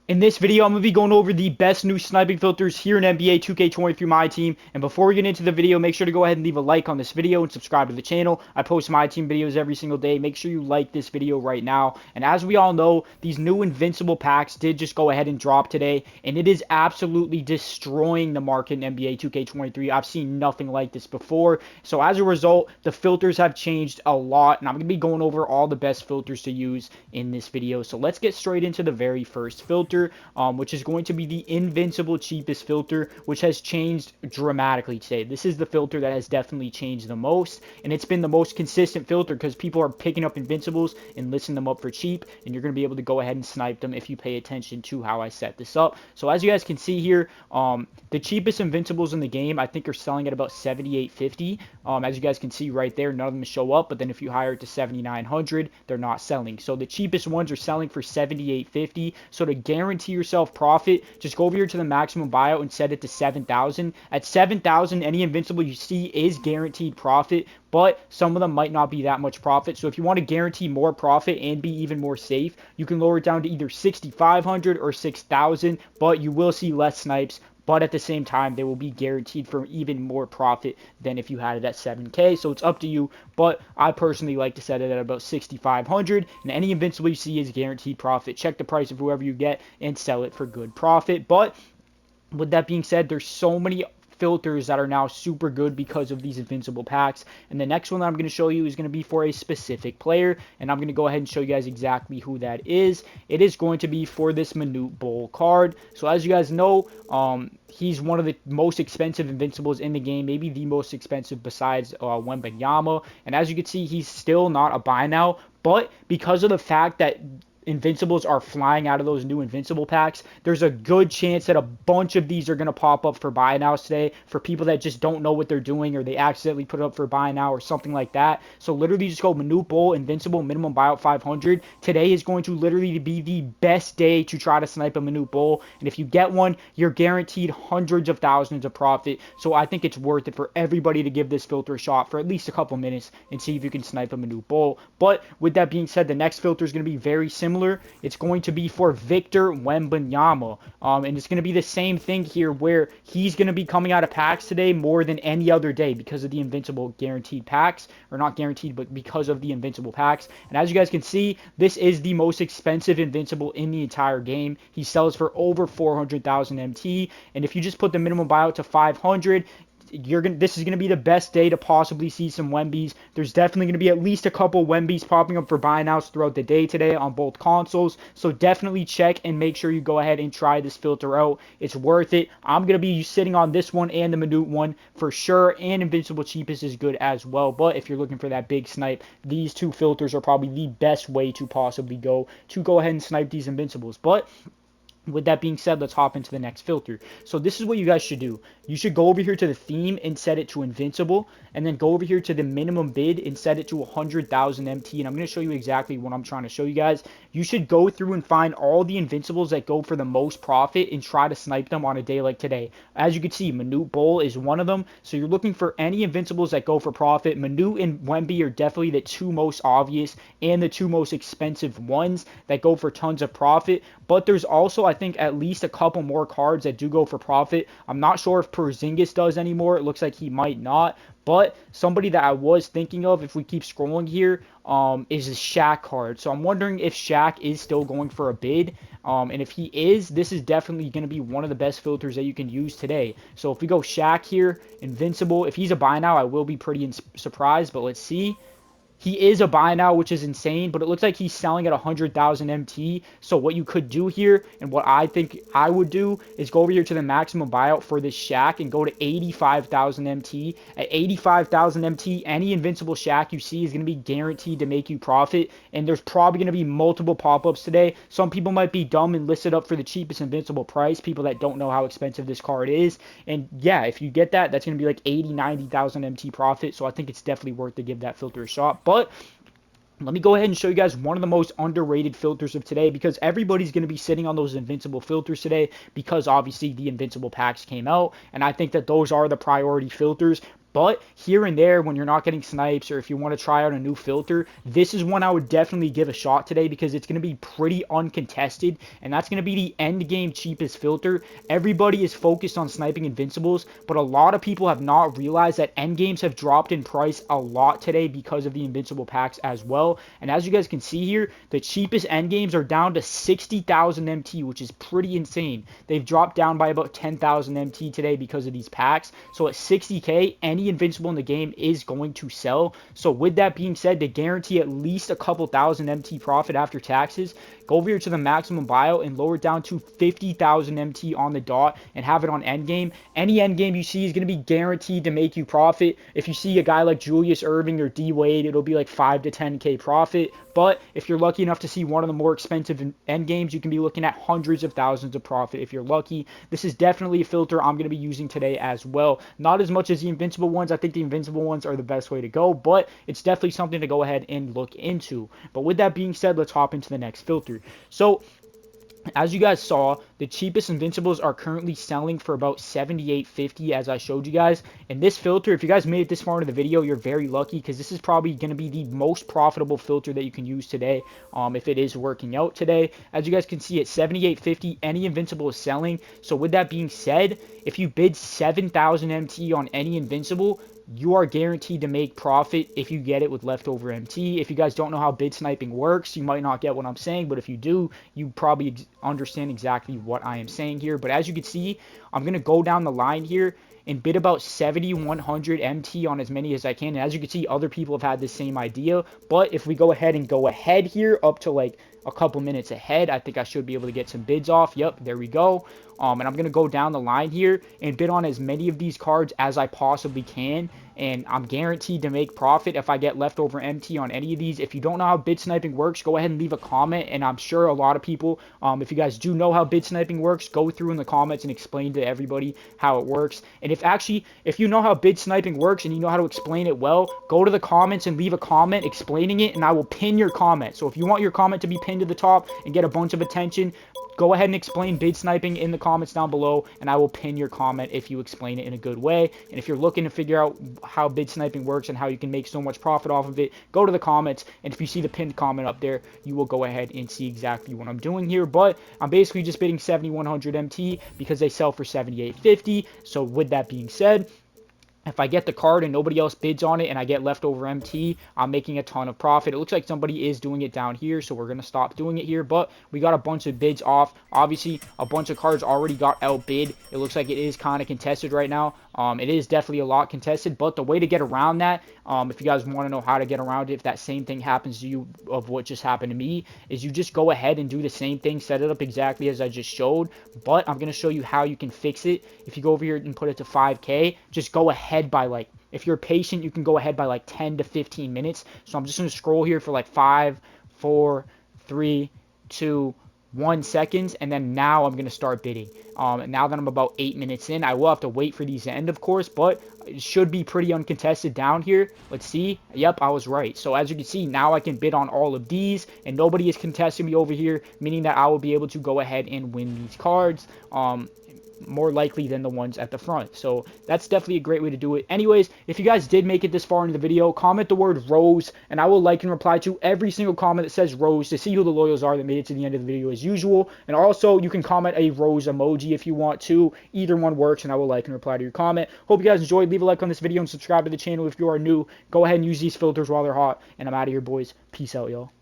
In this video, I'm going to be going over the best new sniping filters here in NBA 2K23 My Team. And before we get into the video, make sure to go ahead and leave a like on this video and subscribe to the channel. I post My Team videos every single day. Make sure you like this video right now. And as we all know, these new Invincible packs did just go ahead and drop today. And it is absolutely destroying the market in NBA 2K23. I've seen nothing like this before. So as a result, the filters have changed a lot. And I'm going to be going over all the best filters to use in this video. So let's get straight into the very first filter. Which is going to be the Invincible cheapest filter, which has changed dramatically today. This is the filter that has definitely changed the most, and it's been the most consistent filter because people are picking up Invincibles and listing them up for cheap, and you're going to be able to go ahead and snipe them if you pay attention to how I set this up. So as you guys can see here, the cheapest Invincibles in the game, I think, are selling at about $78.50. As you guys can see right there, none of them show up, but then if you hire it to $7,900, they're not selling. So the cheapest ones are selling for $78.50. So to guarantee yourself profit, just go over here to the maximum buyout and set it to 7,000. At 7,000, any Invincible you see is guaranteed profit, but some of them might not be that much profit. So if you want to guarantee more profit and be even more safe, you can lower it down to either 6,500 or 6,000, but you will see less snipes. But at the same time, they will be guaranteed for even more profit than if you had it at 7K. So it's up to you. But I personally like to set it at about 6,500. And any Invincible you see is guaranteed profit. Check the price of whoever you get and sell it for good profit. But with that being said, there's so many filters that are now super good because of these Invincible packs. And the next one that I'm going to show you is going to be for a specific player, and I'm going to go ahead and show you guys exactly who that is. It is going to be for this Manute Bol card. So as you guys know, he's one of the most expensive Invincibles in the game, maybe the most expensive besides Wembanyama. And as you can see, he's still not a buy now, but because of the fact that Invincibles are flying out of those new Invincible packs, there's a good chance that a bunch of these are going to pop up for buy nows today for people that just don't know what they're doing, or they accidentally put it up for buy now or something like that. So literally just go Manute Bol, Invincible, minimum buyout 500. Today is going to literally be the best day to try to snipe a Manute Bol, and if you get one, you're guaranteed hundreds of thousands of profit. So I think it's worth it for everybody to give this filter a shot for at least a couple minutes and see if you can snipe a Manute Bol. But with that being said, the next filter is going to be very similar. It's going to be for Victor Wembanyama, and it's going to be the same thing here, where he's going to be coming out of packs today more than any other day because of the Invincible guaranteed packs, or not guaranteed, but because of the Invincible packs. And as you guys can see, this is the most expensive Invincible in the entire game. He sells for over 400,000 MT, and if you just put the minimum buyout to 500, this is going to be the best day to possibly see some Wembys. There's definitely going to be at least a couple Wembys popping up for buy nows throughout the day today on both consoles. So definitely check and make sure you go ahead and try this filter out. It's worth it. I'm going to be sitting on this one and the Manute one for sure, and Invincible cheapest is good as well. But if you're looking for that big snipe, these two filters are probably the best way to possibly go ahead and snipe these Invincibles. But with that being said, let's hop into the next filter. So this is what you guys should do. You should go over here to the theme and set it to Invincible, and then go over here to the minimum bid and set it to 100,000 MT. And I'm going to show you exactly what I'm trying to show you guys. You should go through and find all the Invincibles that go for the most profit and try to snipe them on a day like today. As you can see, Manute Bol is one of them. So you're looking for any Invincibles that go for profit. Manute and Wemby are definitely the two most obvious and the two most expensive ones that go for tons of profit. But there's also, I think, at least a couple more cards that do go for profit. I'm not sure if Porzingis does anymore. It looks like he might not. But somebody that I was thinking of, if we keep scrolling here, is a Shaq card. So I'm wondering if Shaq is still going for a bid. And if he is, this is definitely going to be one of the best filters that you can use today. So if we go Shaq here, Invincible, if he's a buy now, I will be pretty surprised. But let's see. He is a buy now, which is insane, but it looks like he's selling at 100,000 MT. So what you could do here, and what I think I would do, is go over here to the maximum buyout for this Shaq and go to 85,000 MT. At 85,000 MT, any Invincible Shaq you see is going to be guaranteed to make you profit, and there's probably going to be multiple pop-ups today. Some people might be dumb and list it up for the cheapest Invincible price, people that don't know how expensive this card is. And yeah, if you get that, that's going to be like 80, 90,000 MT profit, so I think it's definitely worth to give that filter a shot. But let me go ahead and show you guys one of the most underrated filters of today, because everybody's going to be sitting on those Invincible filters today because obviously the Invincible packs came out, and I think that those are the priority filters. But here and there, when you're not getting snipes or if you want to try out a new filter, this is one I would definitely give a shot today because it's going to be pretty uncontested, and that's going to be the end game cheapest filter. Everybody is focused on sniping invincibles, but a lot of people have not realized that end games have dropped in price a lot today because of the invincible packs as well. And as you guys can see here, the cheapest end games are down to 60,000 MT, which is pretty insane. They've dropped down by about 10,000 MT today because of these packs. So at 60k, any invincible in the game is going to sell. So with that being said, to guarantee at least a couple thousand MT profit after taxes, go over here to the maximum buyout and lower it down to 50,000 MT on the dot and have it on endgame. Any endgame you see is going to be guaranteed to make you profit. If you see a guy like Julius Erving or D Wade, it'll be like 5 to 10k profit. But if you're lucky enough to see one of the more expensive end games, you can be looking at hundreds of thousands of profit if you're lucky. This is definitely a filter I'm going to be using today as well. Not as much as the invincible ones. I think the invincible ones are the best way to go, but it's definitely something to go ahead and look into. But with that being said, let's hop into the next filter. So as you guys saw, the cheapest invincibles are currently selling for about $78.50 as I showed you guys. And this filter, if you guys made it this far into the video, you're very lucky because this is probably going to be the most profitable filter that you can use today if it is working out today. As you guys can see, at $78.50, any invincible is selling. So with that being said, if you bid 7,000 MT on any invincible, you are guaranteed to make profit if you get it with leftover MT. If you guys don't know how bid sniping works, you might not get what I'm saying, but if you do, you probably understand exactly what I am saying here. But as you can see, I'm going to go down the line here and bid about 7,100 MT on as many as I can. And as you can see, other people have had the same idea. But if we go ahead here up to like a couple minutes ahead, I think I should be able to get some bids off. Yep, there we go. And I'm going to go down the line here and bid on as many of these cards as I possibly can. And I'm guaranteed to make profit if I get leftover MT on any of these. If you don't know how bid sniping works, go ahead and leave a comment. And I'm sure a lot of people, if you guys do know how bid sniping works, go through in the comments and explain to everybody how it works. And if you know how bid sniping works and you know how to explain it well, go to the comments and leave a comment explaining it, and I will pin your comment. So if you want your comment to be pinned to the top and get a bunch of attention, go ahead and explain bid sniping in the comments down below, and I will pin your comment if you explain it in a good way. And if you're looking to figure out how bid sniping works and how you can make so much profit off of it, go to the comments, and if you see the pinned comment up there, you will go ahead and see exactly what I'm doing here. But I'm basically just bidding 7,100 MT because they sell for 78.50. So with that being said, if I get the card and nobody else bids on it and I get leftover MT, I'm making a ton of profit. It looks like somebody is doing it down here, so we're going to stop doing it here. But we got a bunch of bids off. Obviously, a bunch of cards already got outbid. It looks like it is kind of contested right now. It is definitely a lot contested, but the way to get around that, if you guys want to know how to get around it, if that same thing happens to you of what just happened to me, is you just go ahead and do the same thing, set it up exactly as I just showed, but I'm going to show you how you can fix it. If you go over here and put it to 5K, just go ahead by like, if you're patient, you can go ahead by like 10 to 15 minutes. So I'm just going to scroll here for like 5, 4, 3, 2, 1 seconds, and then now I'm going to start bidding. Now that I'm about 8 minutes in, I will have to wait for these to end, of course, but it should be pretty uncontested down here. Let's see. Yep, I was right. So as you can see, now I can bid on all of these, and nobody is contesting me over here, meaning that I will be able to go ahead and win these cards. More likely than the ones at the front. So that's definitely a great way to do it. Anyways, if you guys did make it this far into the video, comment the word Rose, and I will like and reply to every single comment that says Rose to see who the loyals are that made it to the end of the video as usual. And also, you can comment a Rose emoji if you want to. Either one works, and I will like and reply to your comment. Hope you guys enjoyed. Leave a like on this video and subscribe to the channel if you are new. Go ahead and use these filters while they're hot. And I'm out of here, boys. Peace out, y'all.